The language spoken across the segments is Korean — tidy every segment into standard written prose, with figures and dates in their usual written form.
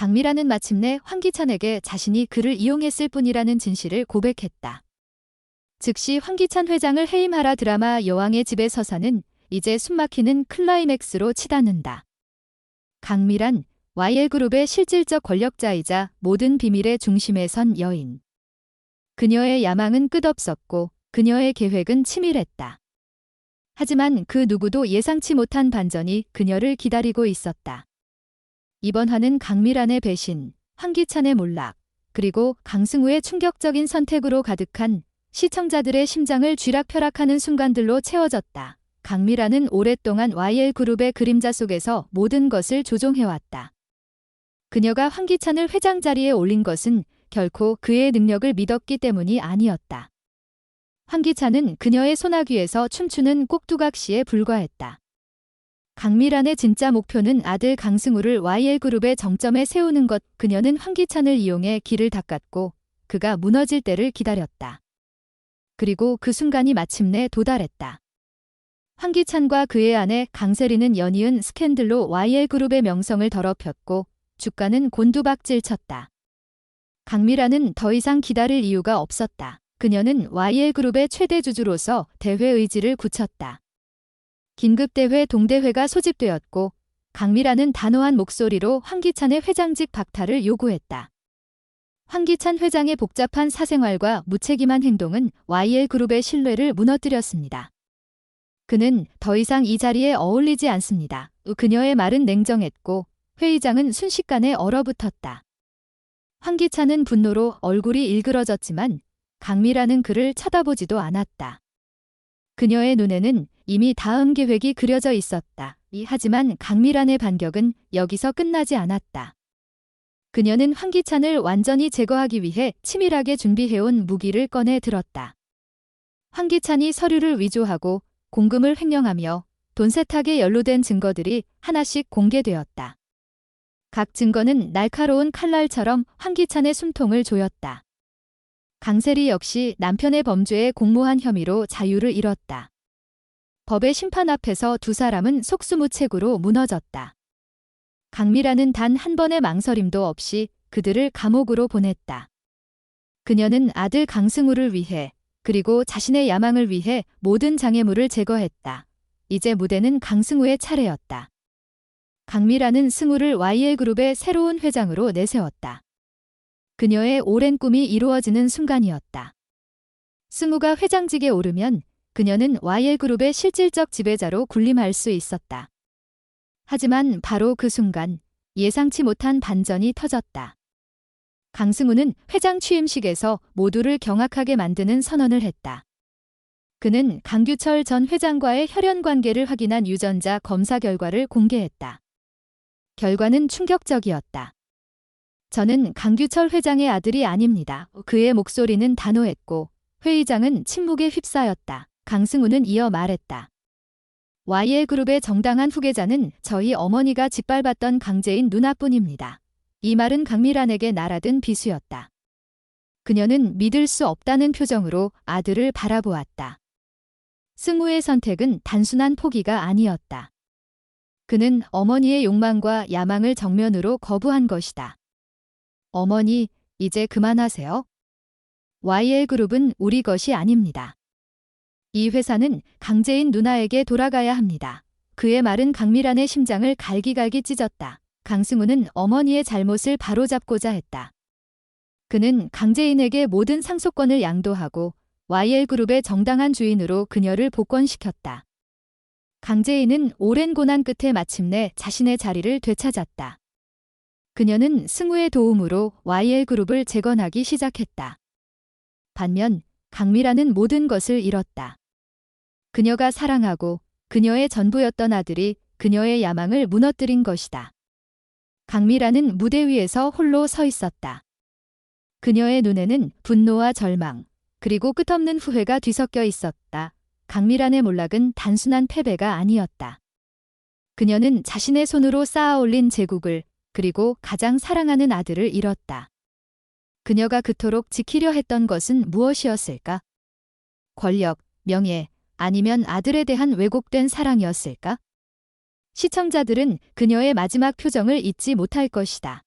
강미란은 마침내 황기찬에게 자신이 그를 이용했을 뿐이라는 진실을 고백했다. 즉시 황기찬 회장을 해임하라 드라마 여왕의 집에 서사는 이제 숨막히는 클라이맥스로 치닫는다. 강미란, YL그룹의 실질적 권력자이자 모든 비밀의 중심에 선 여인. 그녀의 야망은 끝없었고 그녀의 계획은 치밀했다. 하지만 그 누구도 예상치 못한 반전이 그녀를 기다리고 있었다. 이번 화는 강미란의 배신, 황기찬의 몰락, 그리고 강승우의 충격적인 선택으로 가득한 시청자들의 심장을 쥐락펴락하는 순간들로 채워졌다. 강미란은 오랫동안 YL그룹의 그림자 속에서 모든 것을 조종해왔다. 그녀가 황기찬을 회장 자리에 올린 것은 결코 그의 능력을 믿었기 때문이 아니었다. 황기찬은 그녀의 소나귀에서 춤추는 꼭두각시에 불과했다. 강미란의 진짜 목표는 아들 강승우를 YL그룹의 정점에 세우는 것. 그녀는 황기찬을 이용해 길을 닦았고 그가 무너질 때를 기다렸다. 그리고 그 순간이 마침내 도달했다. 황기찬과 그의 아내 강세리는 연이은 스캔들로 YL그룹의 명성을 더럽혔고 주가는 곤두박질 쳤다. 강미란은 더 이상 기다릴 이유가 없었다. 그녀는 YL그룹의 최대 주주로서 대회 의지를 굳혔다. 긴급대회 동대회가 소집되었고 강미란은 단호한 목소리로 황기찬의 회장직 박탈을 요구했다. 황기찬 회장의 복잡한 사생활과 무책임한 행동은 YL그룹의 신뢰를 무너뜨렸습니다. 그는 더 이상 이 자리에 어울리지 않습니다. 그녀의 말은 냉정했고 회의장은 순식간에 얼어붙었다. 황기찬은 분노로 얼굴이 일그러졌지만 강미란은 그를 쳐다보지도 않았다. 그녀의 눈에는 이미 다음 계획이 그려져 있었다. 하지만 강미란의 반격은 여기서 끝나지 않았다. 그녀는 황기찬을 완전히 제거하기 위해 치밀하게 준비해온 무기를 꺼내 들었다. 황기찬이 서류를 위조하고 공금을 횡령하며 돈 세탁에 연루된 증거들이 하나씩 공개되었다. 각 증거는 날카로운 칼날처럼 황기찬의 숨통을 조였다. 강세리 역시 남편의 범죄에 공모한 혐의로 자유를 잃었다. 법의 심판 앞에서 두 사람은 속수무책으로 무너졌다. 강미란은 단 한 번의 망설임도 없이 그들을 감옥으로 보냈다. 그녀는 아들 강승우를 위해 그리고 자신의 야망을 위해 모든 장애물을 제거했다. 이제 무대는 강승우의 차례였다. 강미란은 승우를 YL그룹의 새로운 회장으로 내세웠다. 그녀의 오랜 꿈이 이루어지는 순간이었다. 승우가 회장직에 오르면 그녀는 YL그룹의 실질적 지배자로 군림할 수 있었다. 하지만 바로 그 순간 예상치 못한 반전이 터졌다. 강승우는 회장 취임식에서 모두를 경악하게 만드는 선언을 했다. 그는 강규철 전 회장과의 혈연 관계를 확인한 유전자 검사 결과를 공개했다. 결과는 충격적이었다. 저는 강규철 회장의 아들이 아닙니다. 그의 목소리는 단호했고 회의장은 침묵에 휩싸였다. 강승우는 이어 말했다. YL그룹의 정당한 후계자는 저희 어머니가 짓밟았던 강재인 누나뿐입니다. 이 말은 강미란에게 날아든 비수였다. 그녀는 믿을 수 없다는 표정으로 아들을 바라보았다. 승우의 선택은 단순한 포기가 아니었다. 그는 어머니의 욕망과 야망을 정면으로 거부한 것이다. 어머니, 이제 그만하세요. YL그룹은 우리 것이 아닙니다. 이 회사는 강재인 누나에게 돌아가야 합니다. 그의 말은 강미란의 심장을 갈기갈기 찢었다. 강승우는 어머니의 잘못을 바로잡고자 했다. 그는 강재인에게 모든 상속권을 양도하고 YL그룹의 정당한 주인으로 그녀를 복권시켰다. 강재인은 오랜 고난 끝에 마침내 자신의 자리를 되찾았다. 그녀는 승우의 도움으로 YL그룹을 재건하기 시작했다. 반면 강미란은 모든 것을 잃었다. 그녀가 사랑하고 그녀의 전부였던 아들이 그녀의 야망을 무너뜨린 것이다. 강미란은 무대 위에서 홀로 서 있었다. 그녀의 눈에는 분노와 절망, 그리고 끝없는 후회가 뒤섞여 있었다. 강미란의 몰락은 단순한 패배가 아니었다. 그녀는 자신의 손으로 쌓아 올린 제국을 그리고 가장 사랑하는 아들을 잃었다. 그녀가 그토록 지키려 했던 것은 무엇이었을까? 권력, 명예, 아니면 아들에 대한 왜곡된 사랑이었을까? 시청자들은 그녀의 마지막 표정을 잊지 못할 것이다.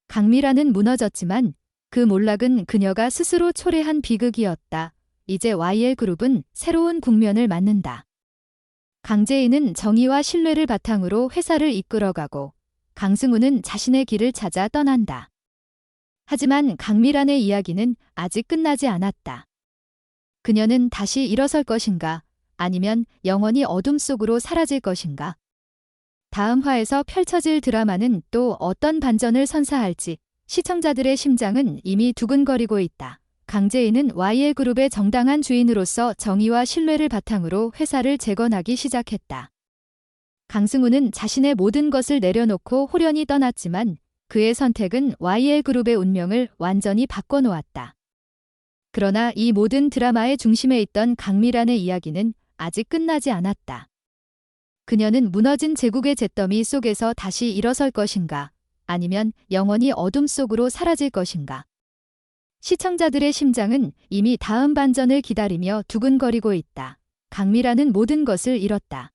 강미라는 무너졌지만 그 몰락은 그녀가 스스로 초래한 비극이었다. 이제 YL그룹은 새로운 국면을 맞는다. 강재인은 정의와 신뢰를 바탕으로 회사를 이끌어가고 강승우는 자신의 길을 찾아 떠난다. 하지만 강미란의 이야기는 아직 끝나지 않았다. 그녀는 다시 일어설 것인가, 아니면 영원히 어둠 속으로 사라질 것인가? 다음 화에서 펼쳐질 드라마는 또 어떤 반전을 선사할지 시청자들의 심장은 이미 두근거리고 있다. 강재인은 YL그룹의 정당한 주인으로서 정의와 신뢰를 바탕으로 회사를 재건하기 시작했다. 강승우는 자신의 모든 것을 내려놓고 홀연히 떠났지만 그의 선택은 YL그룹의 운명을 완전히 바꿔놓았다. 그러나 이 모든 드라마의 중심에 있던 강미란의 이야기는 아직 끝나지 않았다. 그녀는 무너진 제국의 잿더미 속에서 다시 일어설 것인가, 아니면 영원히 어둠 속으로 사라질 것인가. 시청자들의 심장은 이미 다음 반전을 기다리며 두근거리고 있다. 강미란은 모든 것을 잃었다.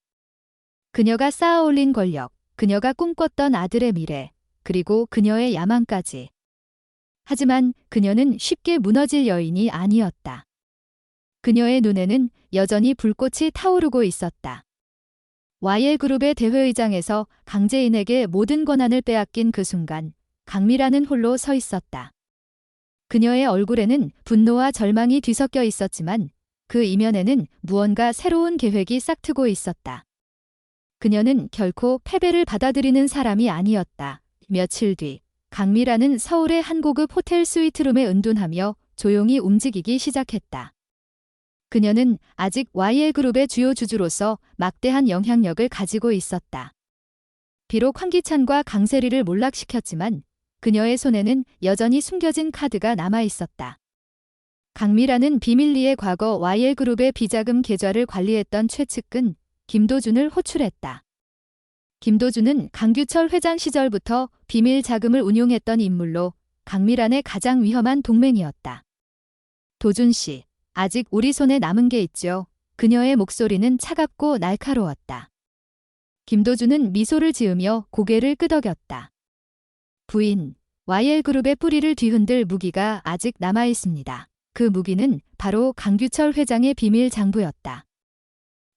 그녀가 쌓아올린 권력, 그녀가 꿈꿨던 아들의 미래, 그리고 그녀의 야망까지. 하지만 그녀는 쉽게 무너질 여인이 아니었다. 그녀의 눈에는 여전히 불꽃이 타오르고 있었다. YL그룹의 대회의장에서 강재인에게 모든 권한을 빼앗긴 그 순간 강미란은 홀로 서 있었다. 그녀의 얼굴에는 분노와 절망이 뒤섞여 있었지만 그 이면에는 무언가 새로운 계획이 싹트고 있었다. 그녀는 결코 패배를 받아들이는 사람이 아니었다. 며칠 뒤 강미란은 서울의 한 고급 호텔 스위트룸에 은둔하며 조용히 움직이기 시작했다. 그녀는 아직 YL그룹의 주요 주주로서 막대한 영향력을 가지고 있었다. 비록 황기찬과 강세리를 몰락시켰지만 그녀의 손에는 여전히 숨겨진 카드가 남아 있었다. 강미란은 비밀리에 과거 YL그룹의 비자금 계좌를 관리했던 최측근 김도준을 호출했다. 김도준은 강규철 회장 시절부터 비밀 자금을 운용했던 인물로 강미란의 가장 위험한 동맹이었다. 도준 씨, 아직 우리 손에 남은 게 있죠. 그녀의 목소리는 차갑고 날카로웠다. 김도준은 미소를 지으며 고개를 끄덕였다. 부인, YL그룹의 뿌리를 뒤흔들 무기가 아직 남아 있습니다. 그 무기는 바로 강규철 회장의 비밀 장부였다.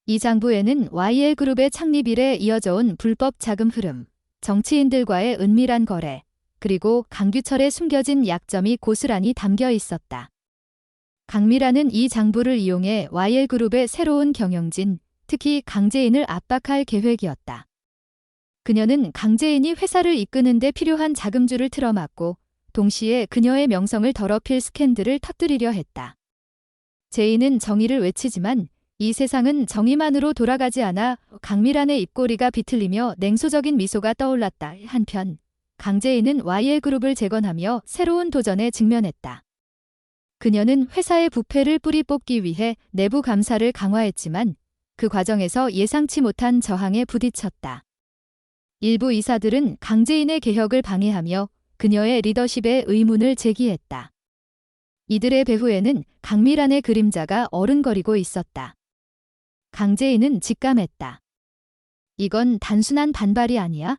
이 장부에는 YL그룹의 창립 이래 이어져 온 불법 자금 흐름, 정치인들과의 은밀한 거래, 그리고 강규철의 숨겨진 약점이 고스란히 담겨 있었다. 강미란은 이 장부를 이용해 YL그룹의 새로운 경영진, 특히 강재인을 압박할 계획이었다. 그녀는 강재인이 회사를 이끄는 데 필요한 자금줄을 틀어막고 동시에 그녀의 명성을 더럽힐 스캔들을 터뜨리려 했다. 재인은 정의를 외치지만 이 세상은 정의만으로 돌아가지 않아. 강미란의 입꼬리가 비틀리며 냉소적인 미소가 떠올랐다. 한편 강재인은 YL그룹을 재건하며 새로운 도전에 직면했다. 그녀는 회사의 부패를 뿌리 뽑기 위해 내부 감사를 강화했지만 그 과정에서 예상치 못한 저항에 부딪혔다. 일부 이사들은 강재인의 개혁을 방해하며 그녀의 리더십에 의문을 제기했다. 이들의 배후에는 강미란의 그림자가 어른거리고 있었다. 강재인은 직감했다. 이건 단순한 반발이 아니야?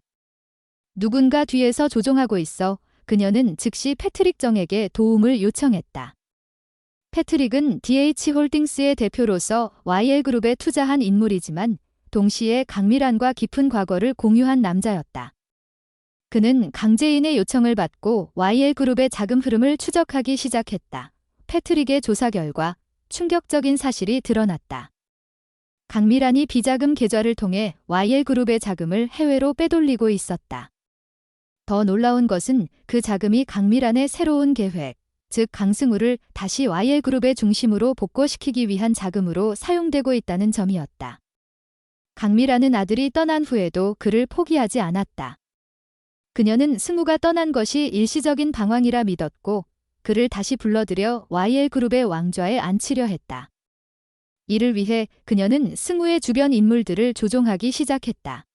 누군가 뒤에서 조종하고 있어. 그녀는 즉시 패트릭 정에게 도움을 요청했다. 패트릭은 DH홀딩스의 대표로서 YL그룹에 투자한 인물이지만 동시에 강미란과 깊은 과거를 공유한 남자였다. 그는 강재인의 요청을 받고 YL그룹의 자금 흐름을 추적하기 시작했다. 패트릭의 조사 결과 충격적인 사실이 드러났다. 강미란이 비자금 계좌를 통해 YL그룹의 자금을 해외로 빼돌리고 있었다. 더 놀라운 것은 그 자금이 강미란의 새로운 계획, 즉 강승우를 다시 YL그룹의 중심으로 복고시키기 위한 자금으로 사용되고 있다는 점이었다. 강미란은 아들이 떠난 후에도 그를 포기하지 않았다. 그녀는 승우가 떠난 것이 일시적인 방황이라 믿었고 그를 다시 불러들여 YL그룹의 왕좌에 앉히려 했다. 이를 위해 그녀는 승우의 주변 인물들을 조종하기 시작했다.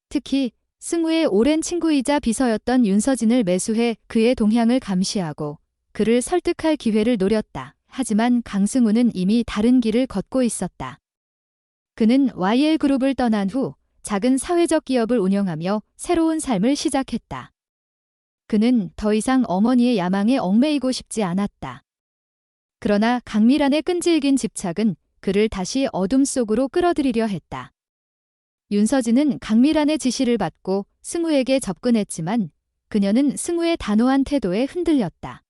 특히 승우의 오랜 친구이자 비서였던 윤서진을 매수해 그의 동향을 감시하고 그를 설득할 기회를 노렸다. 하지만 강승우는 이미 다른 길을 걷고 있었다. 그는 YL그룹을 떠난 후 작은 사회적 기업을 운영하며 새로운 삶을 시작했다. 그는 더 이상 어머니의 야망에 얽매이고 싶지 않았다. 그러나 강미란의 끈질긴 집착은 그를 다시 어둠 속으로 끌어들이려 했다. 윤서진은 강미란의 지시를 받고 승우에게 접근했지만 그녀는 승우의 단호한 태도에 흔들렸다.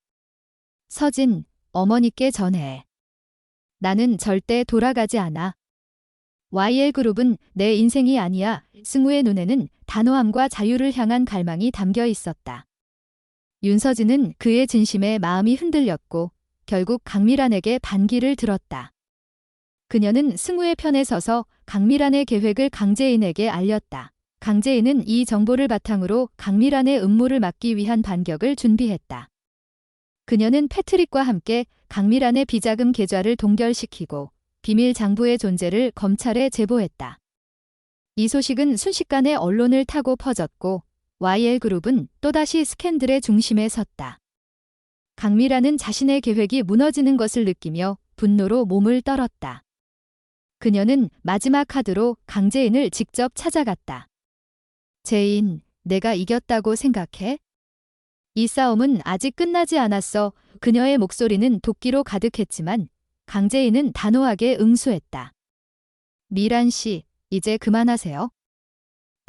서진, 어머니께 전해. 나는 절대 돌아가지 않아. YL그룹은 내 인생이 아니야. 승우의 눈에는 단호함과 자유를 향한 갈망이 담겨 있었다. 윤서진은 그의 진심에 마음이 흔들렸고 결국 강미란에게 반기를 들었다. 그녀는 승우의 편에 서서 강미란의 계획을 강재인에게 알렸다. 강재인은 이 정보를 바탕으로 강미란의 음모를 막기 위한 반격을 준비했다. 그녀는 패트릭과 함께 강미란의 비자금 계좌를 동결시키고 비밀 장부의 존재를 검찰에 제보했다. 이 소식은 순식간에 언론을 타고 퍼졌고 YL그룹은 또다시 스캔들의 중심에 섰다. 강미란은 자신의 계획이 무너지는 것을 느끼며 분노로 몸을 떨었다. 그녀는 마지막 카드로 강재인을 직접 찾아갔다. 재인, 내가 이겼다고 생각해? 이 싸움은 아직 끝나지 않았어. 그녀의 목소리는 도끼로 가득했지만 강재인은 단호하게 응수했다. 미란 씨, 이제 그만하세요.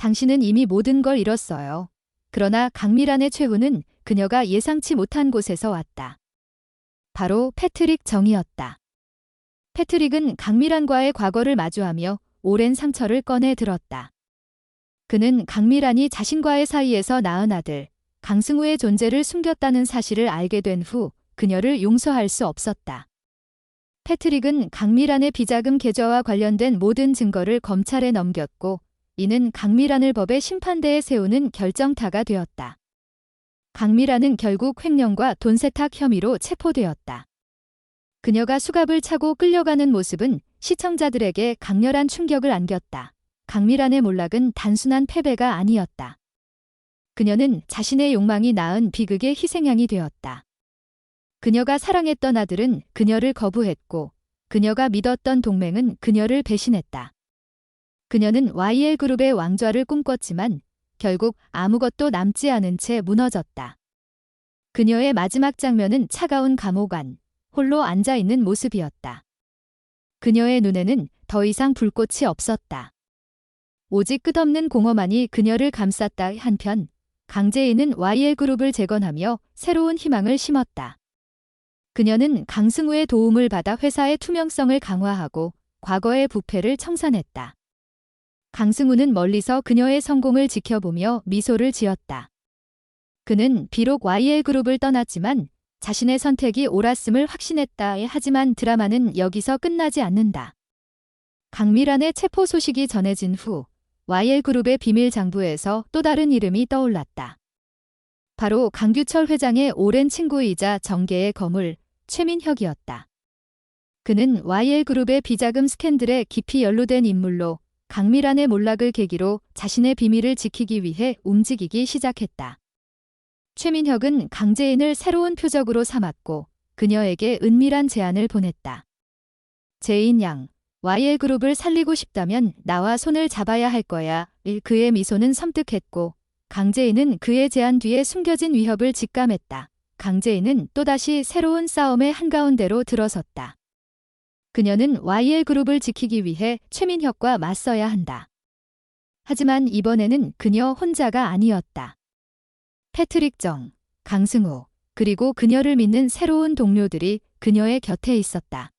당신은 이미 모든 걸 잃었어요. 그러나 강미란의 최후는 그녀가 예상치 못한 곳에서 왔다. 바로 패트릭 정이었다. 패트릭은 강미란과의 과거를 마주하며 오랜 상처를 꺼내 들었다. 그는 강미란이 자신과의 사이에서 낳은 아들, 강승우의 존재를 숨겼다는 사실을 알게 된 후 그녀를 용서할 수 없었다. 패트릭은 강미란의 비자금 계좌와 관련된 모든 증거를 검찰에 넘겼고 이는 강미란을 법의 심판대에 세우는 결정타가 되었다. 강미란은 결국 횡령과 돈 세탁 혐의로 체포되었다. 그녀가 수갑을 차고 끌려가는 모습은 시청자들에게 강렬한 충격을 안겼다. 강미란의 몰락은 단순한 패배가 아니었다. 그녀는 자신의 욕망이 낳은 비극의 희생양이 되었다. 그녀가 사랑했던 아들은 그녀를 거부했고 그녀가 믿었던 동맹은 그녀를 배신했다. 그녀는 YL그룹의 왕좌를 꿈꿨지만 결국 아무것도 남지 않은 채 무너졌다. 그녀의 마지막 장면은 차가운 감옥 안, 홀로 앉아있는 모습이었다. 그녀의 눈에는 더 이상 불꽃이 없었다. 오직 끝없는 공허만이 그녀를 감쌌다. 한편 강재인은 YL그룹을 재건하며 새로운 희망을 심었다. 그녀는 강승우의 도움을 받아 회사의 투명성을 강화하고 과거의 부패를 청산했다. 강승우는 멀리서 그녀의 성공을 지켜보며 미소를 지었다. 그는 비록 YL그룹을 떠났지만 자신의 선택이 옳았음을 확신했다. 하지만 드라마는 여기서 끝나지 않는다. 강미란의 체포 소식이 전해진 후 YL그룹의 비밀 장부에서 또 다른 이름이 떠올랐다. 바로 강규철 회장의 오랜 친구이자 정계의 거물 최민혁이었다. 그는 YL그룹의 비자금 스캔들에 깊이 연루된 인물로 강미란의 몰락을 계기로 자신의 비밀을 지키기 위해 움직이기 시작했다. 최민혁은 강재인을 새로운 표적으로 삼았고 그녀에게 은밀한 제안을 보냈다. 재인 양, YL그룹을 살리고 싶다면 나와 손을 잡아야 할 거야. 그의 미소는 섬뜩했고 강재인은 그의 제안 뒤에 숨겨진 위협을 직감했다. 강재인은 또다시 새로운 싸움의 한가운데로 들어섰다. 그녀는 YL그룹을 지키기 위해 최민혁과 맞서야 한다. 하지만 이번에는 그녀 혼자가 아니었다. 패트릭 정, 강승우, 그리고 그녀를 믿는 새로운 동료들이 그녀의 곁에 있었다.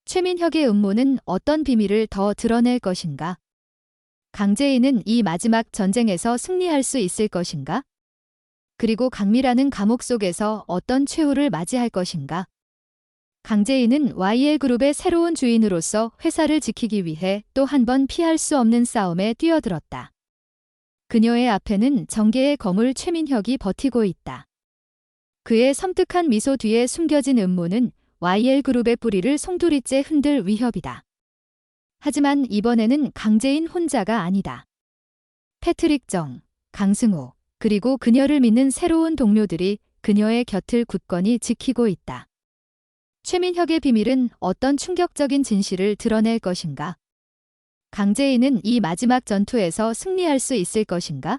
최민혁의 음모는 어떤 비밀을 더 드러낼 것인가? 강재인은 이 마지막 전쟁에서 승리할 수 있을 것인가? 그리고 강미란은 감옥 속에서 어떤 최후를 맞이할 것인가? 강재인은 YL그룹의 새로운 주인으로서 회사를 지키기 위해 또 한 번 피할 수 없는 싸움에 뛰어들었다. 그녀의 앞에는 정계의 거물 최민혁이 버티고 있다. 그의 섬뜩한 미소 뒤에 숨겨진 음모는 YL그룹의 뿌리를 송두리째 흔들 위협이다. 하지만 이번에는 강재인 혼자가 아니다. 패트릭 정, 강승우, 그리고 그녀를 믿는 새로운 동료들이 그녀의 곁을 굳건히 지키고 있다. 최민혁의 비밀은 어떤 충격적인 진실을 드러낼 것인가? 강재인은 이 마지막 전투에서 승리할 수 있을 것인가?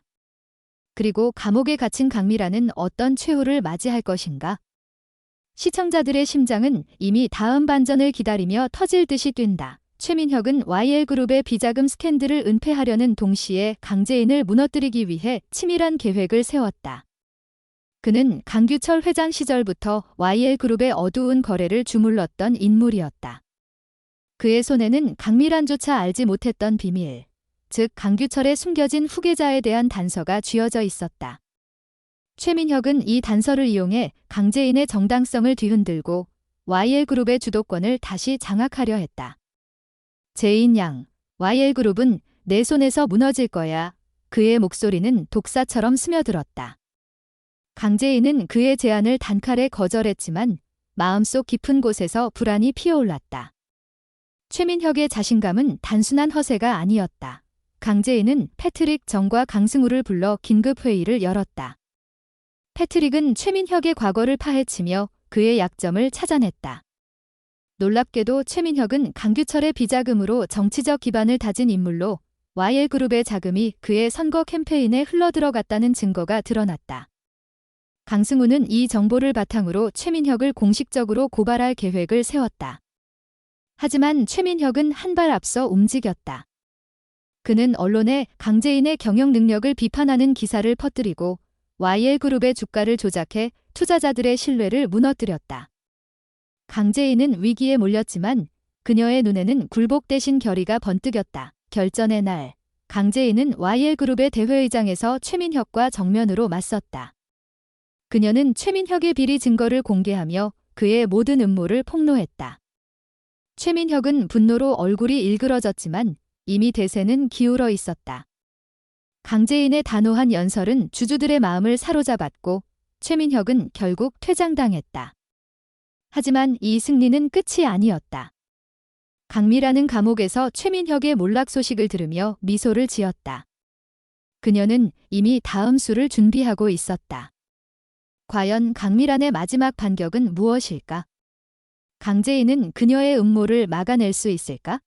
그리고 감옥에 갇힌 강미라는 어떤 최후를 맞이할 것인가? 시청자들의 심장은 이미 다음 반전을 기다리며 터질 듯이 뛴다. 최민혁은 YL그룹의 비자금 스캔들을 은폐하려는 동시에 강제인을 무너뜨리기 위해 치밀한 계획을 세웠다. 그는 강규철 회장 시절부터 YL그룹의 어두운 거래를 주물렀던 인물이었다. 그의 손에는 강미란조차 알지 못했던 비밀, 즉 강규철의 숨겨진 후계자에 대한 단서가 쥐어져 있었다. 최민혁은 이 단서를 이용해 강제인의 정당성을 뒤흔들고 YL그룹의 주도권을 다시 장악하려 했다. 제인 양, YL그룹은 내 손에서 무너질 거야. 그의 목소리는 독사처럼 스며들었다. 강제인은 그의 제안을 단칼에 거절했지만 마음속 깊은 곳에서 불안이 피어올랐다. 최민혁의 자신감은 단순한 허세가 아니었다. 강제인은 패트릭 정과 강승우를 불러 긴급회의를 열었다. 패트릭은 최민혁의 과거를 파헤치며 그의 약점을 찾아냈다. 놀랍게도 최민혁은 강규철의 비자금으로 정치적 기반을 다진 인물로 YL그룹의 자금이 그의 선거 캠페인에 흘러들어갔다는 증거가 드러났다. 강승우는 이 정보를 바탕으로 최민혁을 공식적으로 고발할 계획을 세웠다. 하지만 최민혁은 한 발 앞서 움직였다. 그는 언론에 강제인의 경영 능력을 비판하는 기사를 퍼뜨리고 YL그룹의 주가를 조작해 투자자들의 신뢰를 무너뜨렸다. 강제인은 위기에 몰렸지만 그녀의 눈에는 굴복 대신 결의가 번뜩였다. 결전의 날, 강제인은 YL그룹의 대회의장에서 최민혁과 정면으로 맞섰다. 그녀는 최민혁의 비리 증거를 공개하며 그의 모든 음모를 폭로했다. 최민혁은 분노로 얼굴이 일그러졌지만 이미 대세는 기울어 있었다. 강제인의 단호한 연설은 주주들의 마음을 사로잡았고 최민혁은 결국 퇴장당했다. 하지만 이 승리는 끝이 아니었다. 강미라는 감옥에서 최민혁의 몰락 소식을 들으며 미소를 지었다. 그녀는 이미 다음 수를 준비하고 있었다. 과연 강미란의 마지막 반격은 무엇일까? 강제인은 그녀의 음모를 막아낼 수 있을까?